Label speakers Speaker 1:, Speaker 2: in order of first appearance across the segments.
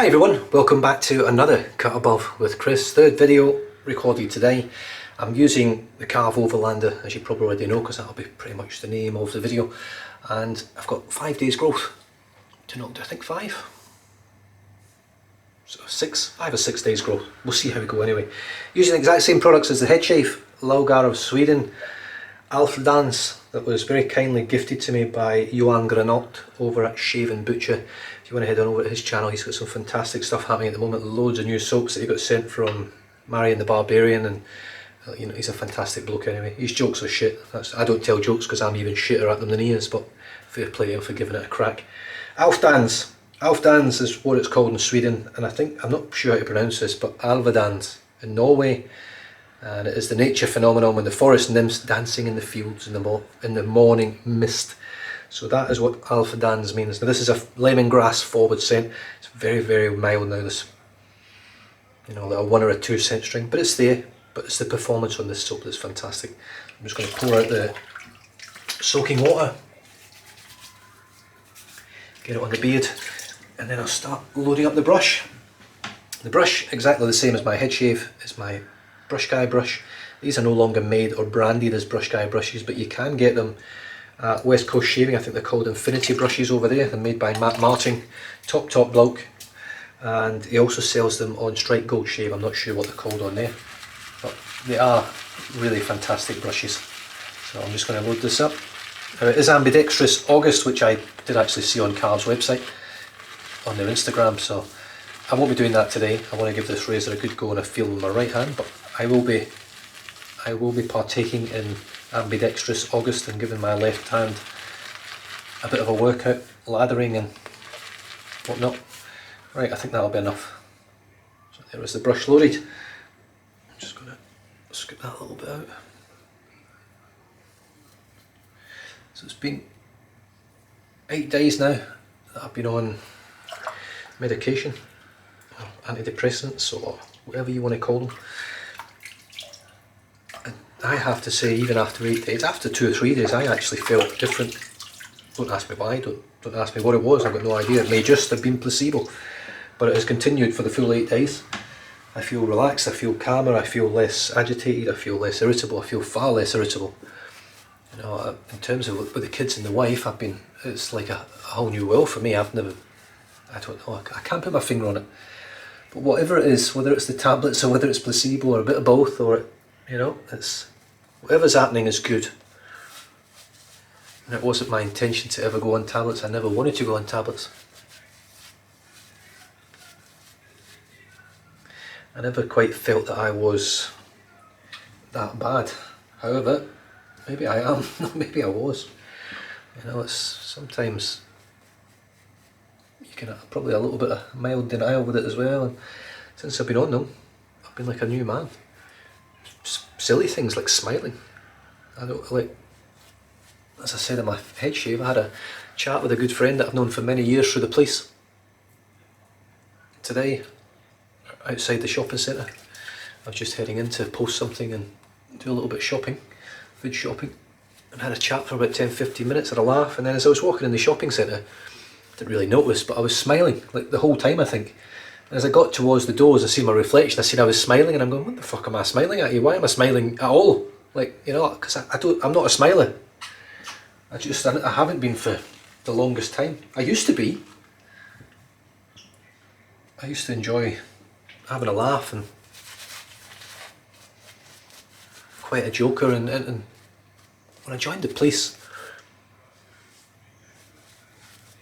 Speaker 1: everyone, welcome back to another Cut Above with Chris. Third video recorded today. I'm using the Karve Overlander, as you probably already know, because that'll be pretty much the name of the video. And I've got 5 days growth to knock to, I think 5? So 5 or 6 days growth. We'll see how we go anyway. Using the exact same products as the head shave, Laugar of Sweden, Alfdans, that was very kindly gifted to me by Johan Granot over at Shave and Butcher. If you want to head on over to his channel, he's got some fantastic stuff happening at the moment. Loads of new soaps that he got sent from Marion the Barbarian, and you know, he's a fantastic bloke anyway. His jokes are shit. I don't tell jokes because I'm even shitter at them than he is, but fair play to him for giving it a crack. Alfdans. Alfdans is what it's called in Sweden, and I'm not sure how to pronounce this, but Alfdans in Norway. And it is the nature phenomenon when the forest nymphs dancing in the fields in the morning mist. So that is what Alfdans means. Now this is a lemongrass forward scent. It's very, very mild now, this, you know, like a 1 or a 2 cent string, but it's there. But it's the performance on this soap that's fantastic. I'm just going to pour out the soaking water, get it on the beard, and then I'll start loading up the brush. The brush, exactly the same as my head shave, is my Brushguy brush. These are no longer made or branded as Brushguy brushes, but you can get them at West Coast Shaving. I think they're called Infinity brushes over there. They're made by Matt Martin, top bloke, and he also sells them on Strike Gold Shave. I'm not sure what they're called on there, but they are really fantastic brushes. So I'm just going to load this up. Now it is Ambidextrous August, which I did actually see on Karve's website, on their Instagram, so I won't be doing that today. I want to give this razor a good go and a feel with my right hand, but I will be partaking in Ambidextrous August and giving my left hand a bit of a workout, lathering and whatnot. Right, I think that'll be enough. So there is the brush loaded. I'm just going to scoop that a little bit out. So it's been 8 days now that I've been on medication, or antidepressants, or whatever you want to call them. I have to say, even after 8 days, after 2 or 3 days, I actually felt different. Don't ask me why, don't ask me what it was, I've got no idea. It may just have been placebo, but it has continued for the full 8 days. I feel relaxed, I feel calmer, I feel less agitated, I feel less irritable, I feel far less irritable. You know, in terms of with the kids and the wife, it's like a whole new world for me. I don't know, I can't put my finger on it. But whatever it is, whether it's the tablets or whether it's placebo or a bit of both, or you know, it's whatever's happening is good. And it wasn't my intention to ever go on tablets. I never wanted to go on tablets. I never quite felt that I was that bad. However, maybe I am, maybe I was. You know, it's sometimes you can have probably a little bit of mild denial with it as well. And since I've been on them, I've been like a new man. Silly things like smiling. I don't like, as I said in my head shave, I had a chat with a good friend that I've known for many years through the police. Today, outside the shopping centre, I was just heading in to post something and do a little bit of shopping, food shopping, and had a chat for about 10-15 minutes, had a laugh, and then as I was walking in the shopping centre, I didn't really notice, but I was smiling like the whole time, I think. And as I got towards the doors, I see my reflection, I seen I was smiling, and I'm going, what the fuck am I smiling at you? Why am I smiling at all? Like, you know, because I'm not a smiler. I haven't been for the longest time. I used to be. I used to enjoy having a laugh and quite a joker, and when I joined the police,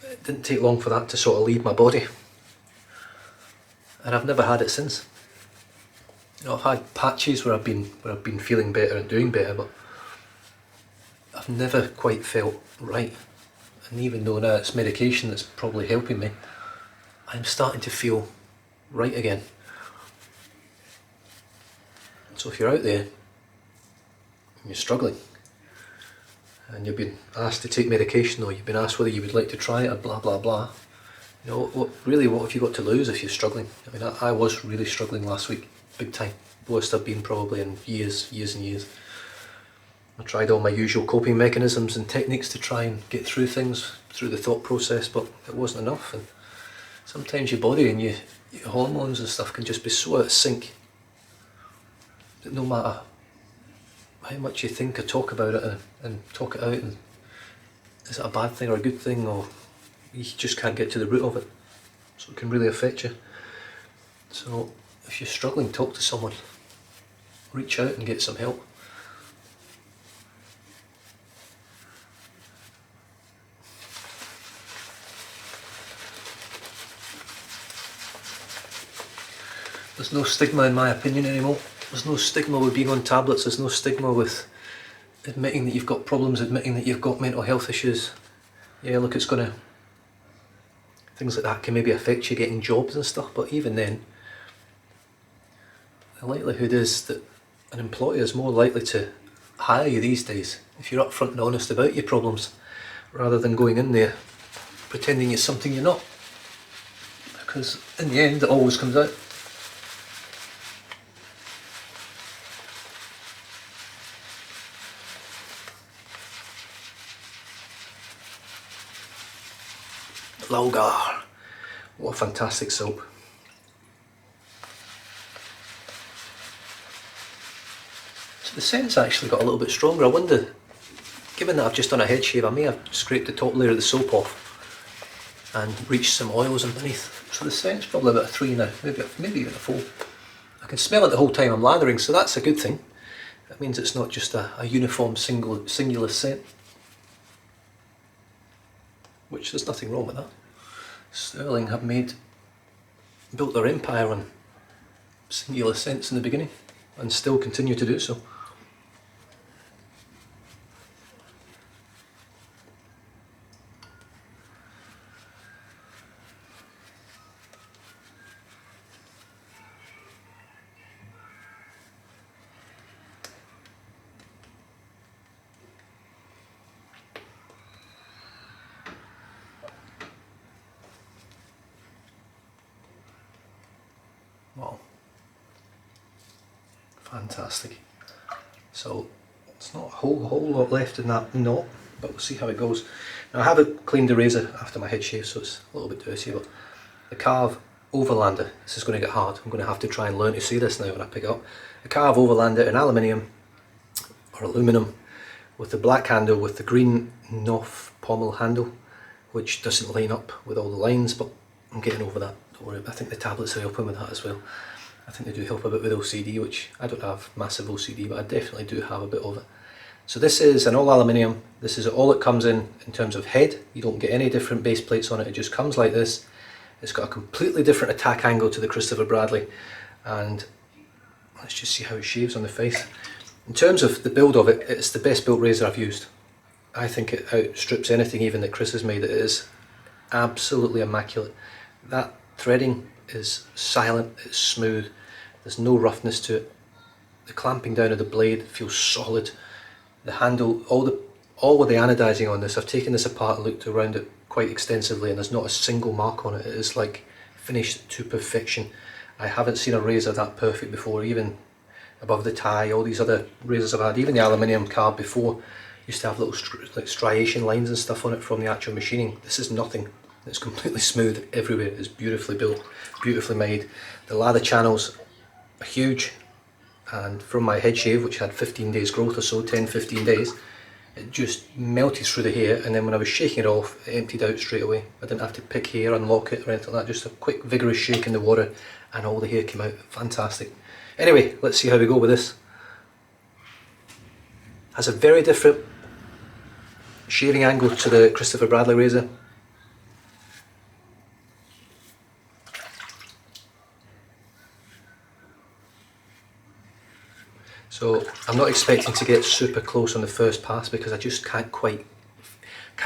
Speaker 1: it didn't take long for that to sort of leave my body. And I've never had it since. You know, I've had patches where I've been feeling better and doing better, but I've never quite felt right. And even though now it's medication that's probably helping me, I'm starting to feel right again. So if you're out there and you're struggling, and you've been asked to take medication, or you've been asked whether you would like to try it, or blah blah blah, you know, what have you got to lose if you're struggling? I mean, I was really struggling last week, big time. Worst I've been probably in years and years. I tried all my usual coping mechanisms and techniques to try and get through things, through the thought process, but it wasn't enough. And sometimes your body and your hormones and stuff can just be so out of sync that no matter how much you think or talk about it and talk it out, and is it a bad thing or a good thing, or you just can't get to the root of it, so it can really affect you. So if you're struggling, talk to someone, reach out and get some help. There's no stigma, in my opinion, anymore. There's no stigma with being on tablets. There's no stigma with admitting that you've got problems, admitting that you've got mental health issues. Yeah, look, things like that can maybe affect you getting jobs and stuff, but even then, the likelihood is that an employer is more likely to hire you these days if you're upfront and honest about your problems, rather than going in there pretending it's something you're not. Because in the end, it always comes out. Laugar, what a fantastic soap. So the scent's actually got a little bit stronger. I wonder, given that I've just done a head shave, I may have scraped the top layer of the soap off and reached some oils underneath. So the scent's probably about a 3 now, maybe even a 4. I can smell it the whole time I'm lathering, so that's a good thing. That means it's not just a uniform singular scent, which there's nothing wrong with that. Sterling have built their empire on singular scents in the beginning, and still continue to do so. Wow, fantastic. So it's not a whole lot left in that knot, but we'll see how it goes. Now I haven't cleaned the razor after my head shave, so it's a little bit dirty, but the Karve Overlander, this is going to get hard. I'm going to have to try and learn to say this now when I pick it up. The Karve Overlander in aluminium or aluminum, with the black handle with the green Noff pommel handle, which doesn't line up with all the lines, but I'm getting over that. Don't worry. I think the tablets are helping with that as well. I think they do help a bit with OCD, which I don't have massive OCD, but I definitely do have a bit of it. So this is an all aluminium. This is all it comes in terms of head. You don't get any different base plates on it. It just comes like this. It's got a completely different attack angle to the Christopher Bradley, and let's just see how it shaves on the face. In terms of the build of it, it's the best built razor I've used. I think it outstrips anything even that Chris has made. It is absolutely immaculate. That threading is silent, it's smooth, there's no roughness to it. The clamping down of the blade feels solid. The handle, all with the anodizing on this, I've taken this apart and looked around it quite extensively, and there's not a single mark on it. It is like finished to perfection. I haven't seen a razor that perfect before, even above the tie. All these other razors I've had, even the aluminium Karve before, used to have little like striation lines and stuff on it from the actual machining. This is nothing. It's completely smooth everywhere. It's beautifully built, beautifully made. The lather channels are huge, and from my head shave, which had 15 days growth or so, 10-15 days, it just melted through the hair, and then when I was shaking it off, it emptied out straight away. I didn't have to pick hair, unlock it or anything like that, just a quick vigorous shake in the water and all the hair came out. Fantastic. Anyway, let's see how we go with this. Has a very different shaving angle to the Christopher Bradley razor. So I'm not expecting to get super close on the first pass because I just can't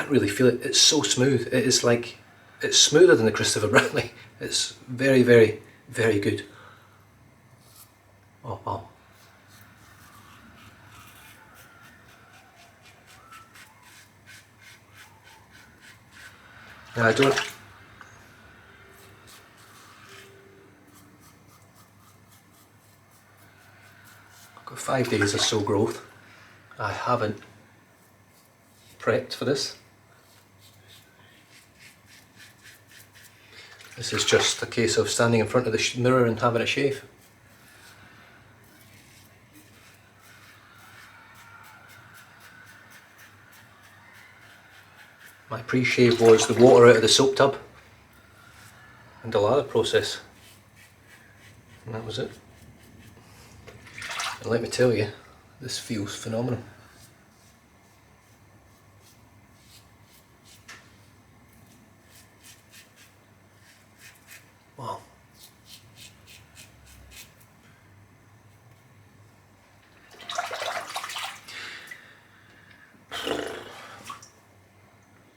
Speaker 1: really feel it. It's so smooth. It is like, it's smoother than the Christopher Bradley. It's very, very, very good. Oh wow. Now I don't, I've got 5 days or so growth. I haven't prepped for this. This is just a case of standing in front of the mirror and having a shave. My pre-shave was the water out of the soap tub and the lather process, and that was it. And let me tell you, this feels phenomenal. Wow.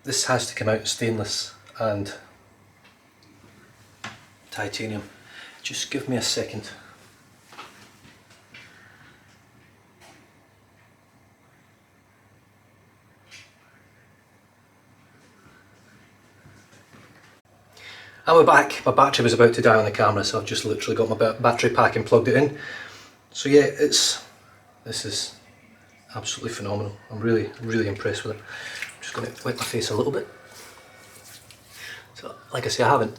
Speaker 1: This has to come out stainless and titanium. Just give me a second. And we're back. My battery was about to die on the camera, so I've just literally got my battery pack and plugged it in. So yeah, this is absolutely phenomenal. I'm really impressed with it. I'm just going to wet my face a little bit. So like I say, I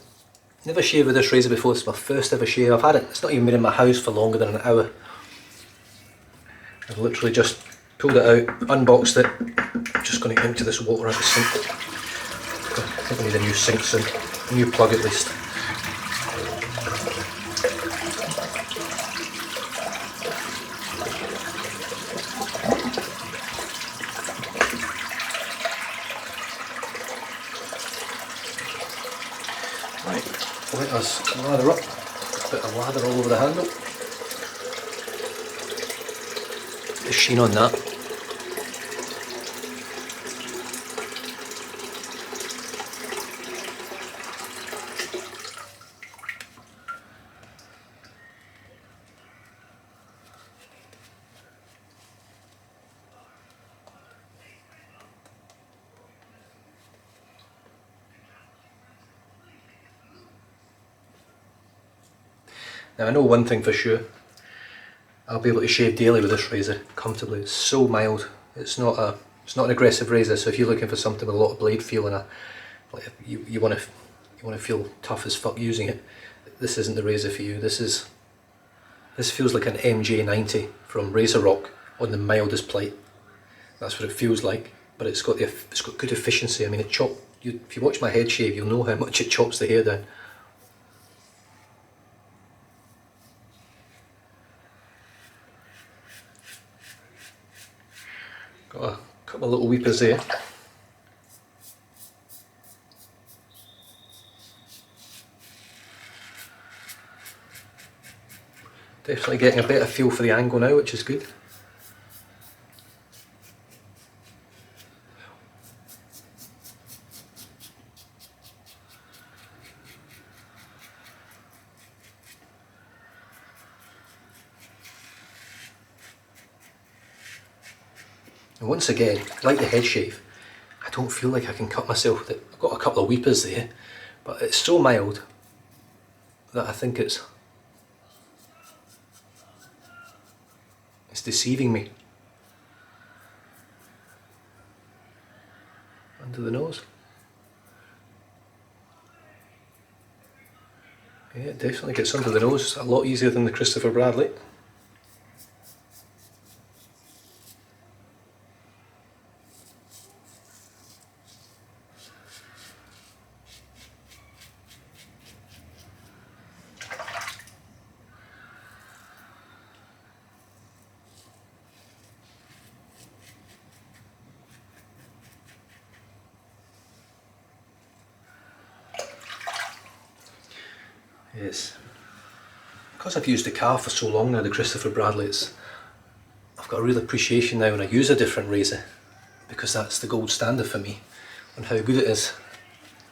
Speaker 1: never shaved with this razor before. This is my first ever shave. I've had it, it's not even been in my house for longer than an hour. I've literally just pulled it out, unboxed it. I'm just going to empty this water out the sink. I think I need a new sink soon. A new plug at least. Right, let us lather up. A bit of lather all over the handle. The sheen on that. Now I know one thing for sure, I'll be able to shave daily with this razor comfortably. It's so mild. It's not an aggressive razor, so if you're looking for something with a lot of blade feel and you want to feel tough as fuck using it, this isn't the razor for you. This feels like an MJ90 from Razor Rock on the mildest plate. That's what it feels like, but it's got good efficiency. I mean, if you watch my head shave, you'll know how much it chops the hair down. Got a couple of little weepers there. Definitely getting a better feel for the angle now, which is good. And once again, like the head shave, I don't feel like I can cut myself with it. I've got a couple of weepers there, but it's so mild that I think it's deceiving me. Under the nose. Yeah, it definitely gets under the nose a lot easier than the Christopher Bradley. Yes. Because I've used the Karve for so long now, the Christopher Bradley, I've got a real appreciation now when I use a different razor, because that's the gold standard for me on how good it is.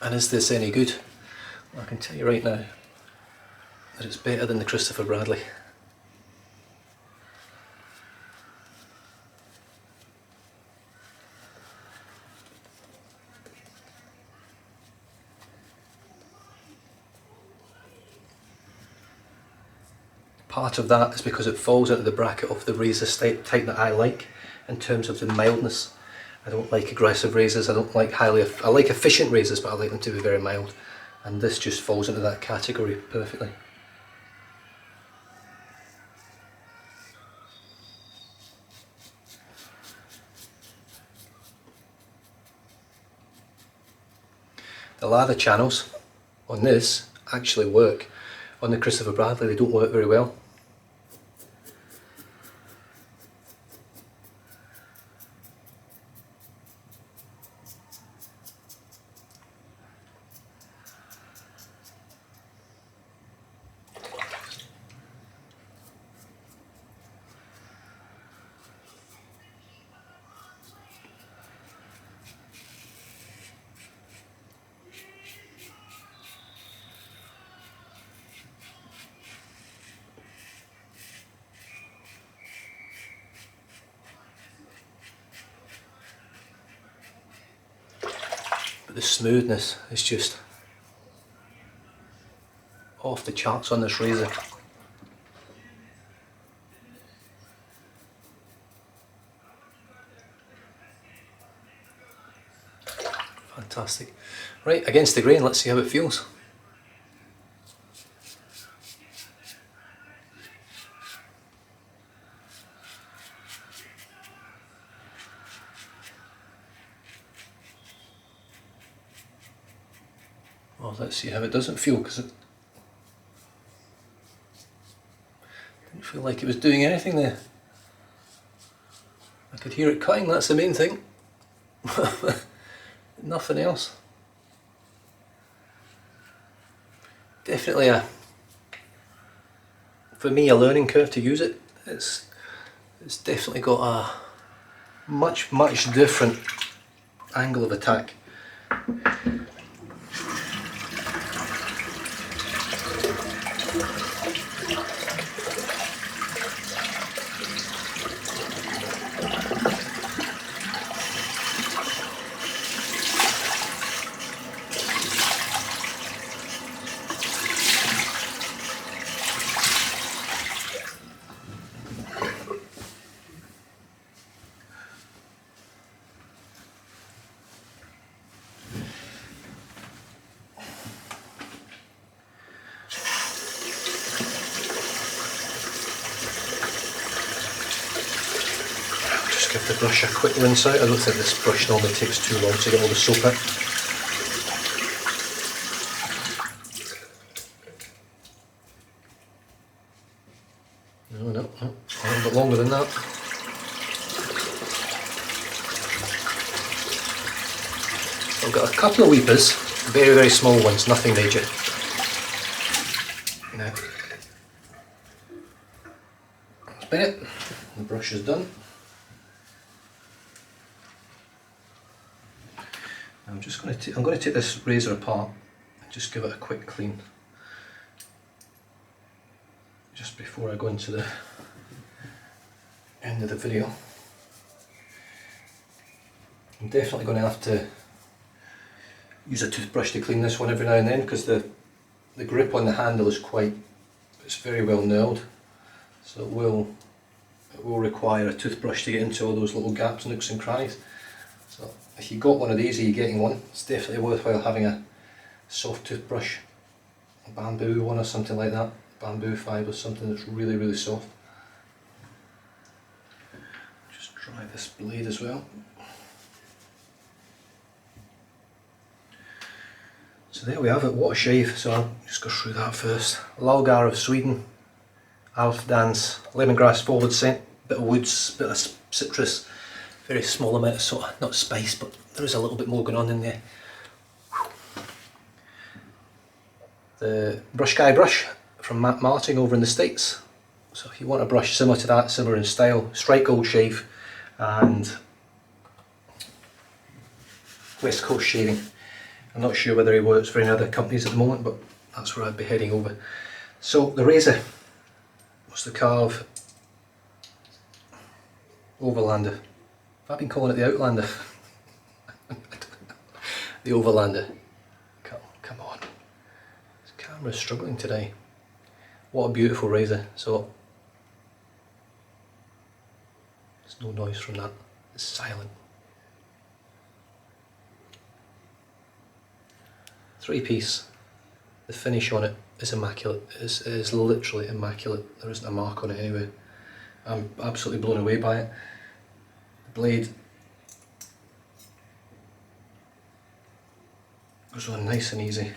Speaker 1: And is this any good? Well, I can tell you right now that it's better than the Christopher Bradley. Part of that is because it falls into the bracket of the razor type that I like in terms of the mildness. I don't like aggressive razors, I don't like I like efficient razors, but I like them to be very mild. and this just falls into that category perfectly. The lather channels on this actually work. On the Christopher Bradley they don't work very well. But the smoothness is just off the charts on this razor. Fantastic. Right, against the grain, let's see how it feels. Well, let's see how it doesn't feel, because it didn't feel like it was doing anything there. I could hear it cutting, that's the main thing. Nothing else. Definitely for me, a learning curve to use it. It's definitely got a much different angle of attack. Give the brush a quick rinse out. I don't think this brush normally takes too long to get all the soap out. No, a little bit longer than that. I've got a couple of weepers, very small ones, nothing major. Now, that's been it. The brush is done. I'm going to take this razor apart and just give it a quick clean just before I go into the end of the video. I'm definitely going to have to use a toothbrush to clean this one every now and then, because the grip on the handle is it's very well knurled, so it will require a toothbrush to get into all those little gaps, nooks and crannies. So if you got one of these, or you're getting one, it's definitely worthwhile having a soft toothbrush, a bamboo one or something like that, bamboo fibre, something that's really soft. Just dry this blade as well. So there we have it, what a shave. So I'll just go through that first. Laugar of Sweden, Alfdans, lemongrass forward scent, bit of woods, bit of citrus. Very small amount of sort of, not spice, but there is a little bit more going on in there. The Brushguy brush from Matt Martin over in the States. So if you want a brush similar to that, similar in style, strike gold shave and West Coast shaving. I'm not sure whether he works for any other companies at the moment, but that's where I'd be heading over. So the razor was the Karve Overlander. I've been calling it the Outlander. The Overlander. Come on. This camera's struggling today. What a beautiful razor. So there's no noise from that. It's silent. 3-piece the finish on it is immaculate. It is literally immaculate. There isn't a mark on it anyway. I'm absolutely blown away by it. The blade goes on nice and easy.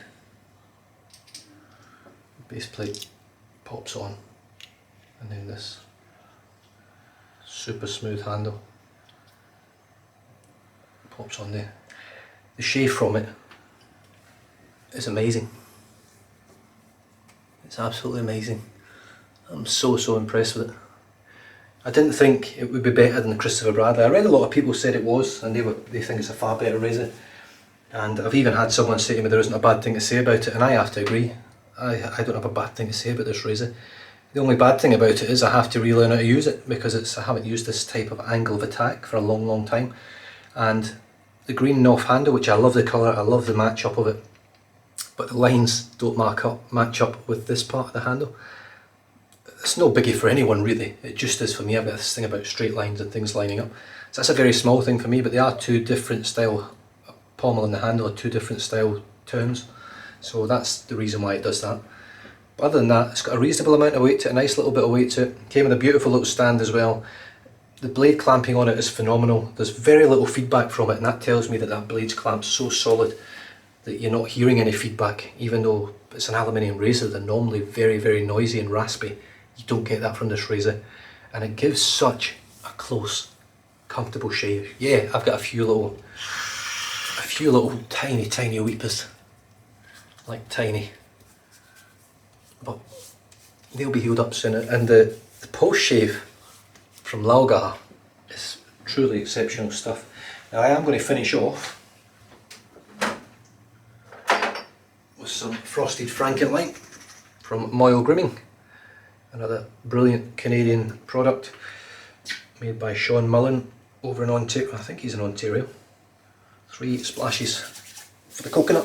Speaker 1: Base plate pops on, and then this super smooth handle pops on there. The shave from it is amazing. It's absolutely amazing. I'm so impressed with it. I didn't think it would be better than the Christopher Bradley. I read a lot of people said it was, and they think it's a far better razor. And I've even had someone say to me there isn't a bad thing to say about it, and I have to agree. I don't have a bad thing to say about this razor. The only bad thing about it is I have to relearn how to use it, because I haven't used this type of angle of attack for a long time. And the green knob handle, which I love the colour, I love the match up of it, but the lines don't match up with this part of the handle. It's no biggie for anyone really, it just is for me. I've got this thing about straight lines and things lining up. So that's a very small thing for me, but they are two different style pommel and the handle are two different style turns. So that's the reason why it does that. But other than that, it's got a reasonable amount of weight to it, a nice little bit of weight to it. Came with a beautiful little stand as well. The blade clamping on it is phenomenal. There's very little feedback from it, and that tells me that that blade's clamped so solid that you're not hearing any feedback. Even though it's an aluminium razor, they're normally very noisy and raspy. You don't get that from this razor, and it gives such a close, comfortable shave. Yeah, I've got a few little tiny weepers, like tiny, but they'll be healed up soon. And the post shave from Laugar is truly exceptional stuff. Now I am going to finish off with some frosted Frankenlime from MAOL Grooming, another brilliant Canadian product made by Sean Mullen over in Ontario. I think he's in Ontario. 3 splashes for the coconut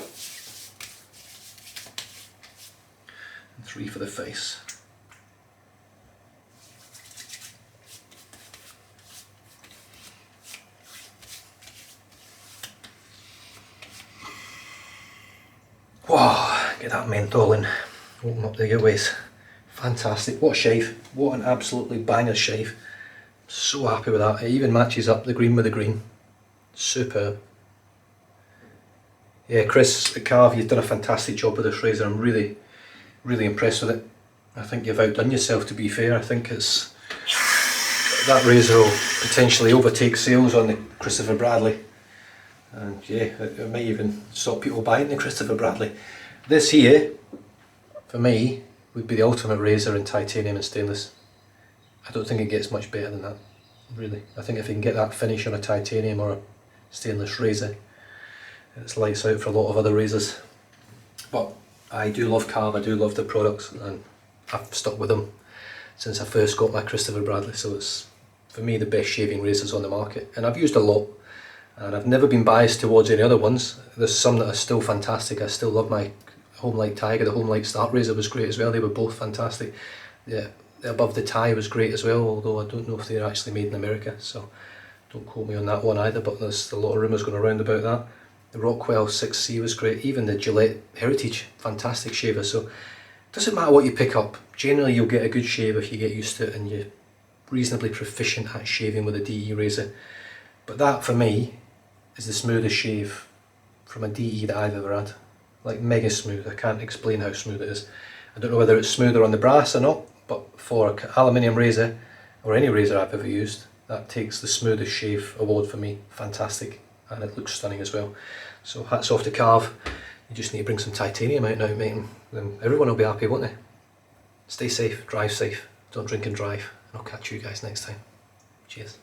Speaker 1: and 3 for the face. Wow, get that menthol in, open up the airways. Fantastic, what a shave, what an absolutely banger shave. So happy with that. It even matches up the green with the green. Superb. Yeah, Chris at Karve, you've done a fantastic job with this razor. I'm really impressed with it. I think you've outdone yourself, to be fair. I think it's that razor will potentially overtake sales on the Christopher Bradley. And yeah, it might even stop people buying the Christopher Bradley. This here, for me, would be the ultimate razor in titanium and stainless. I don't think it gets much better than that, really. I think if you can get that finish on a titanium or a stainless razor, it's lights out for a lot of other razors. But I do love Karve, I do love the products, and I've stuck with them since I first got my Christopher Bradley, so it's, for me, the best shaving razors on the market. And I've used a lot, and I've never been biased towards any other ones. There's some that are still fantastic. I still love my Home Light Tiger. The Home Light Start razor was great as well. They were both fantastic. Yeah, the Above the Tie was great as well, although I don't know if they're actually made in America, so don't quote me on that one either, but there's a lot of rumours going around about that. The Rockwell 6C was great. Even the Gillette Heritage, fantastic shaver. So it doesn't matter what you pick up. Generally you'll get a good shave if you get used to it and you're reasonably proficient at shaving with a DE razor. But that, for me, is the smoothest shave from a DE that I've ever had. Like, mega smooth. I can't explain how smooth it is. I don't know whether it's smoother on the brass or not, but for an aluminium razor, or any razor I've ever used, that takes the smoothest shave award for me. Fantastic. And it looks stunning as well. So hats off to Karve. You just need to bring some titanium out now, mate, and then everyone will be happy, won't they? Stay safe, drive safe, don't drink and drive, and I'll catch you guys next time. Cheers.